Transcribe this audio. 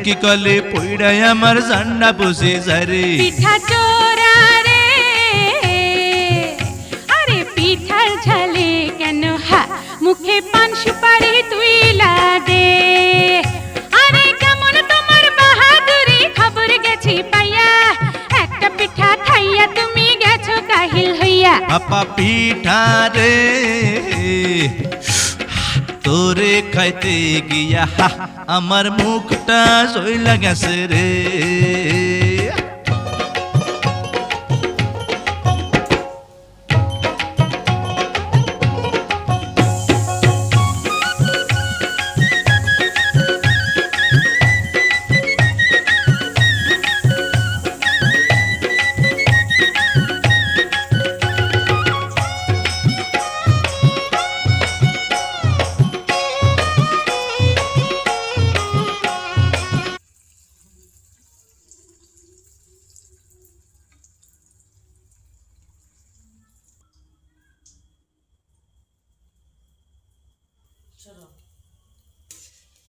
কি কলে পইড়াই আমার জান্না পুষে যারে পিঠা চোরা রে আরে পিঠার ঝালে কেন হা মুখে পান সুপারি তুই দে আরে কেমন তোমার বাহাদুরি খবর গেছি পাইয়া একটা পিঠা খাইয়া তুমি গেছো কাহিল হইয়া আপা পিঠা রে তোরে খাইতে গিয়া আমার মুখটা জইলা গেছে রে চলো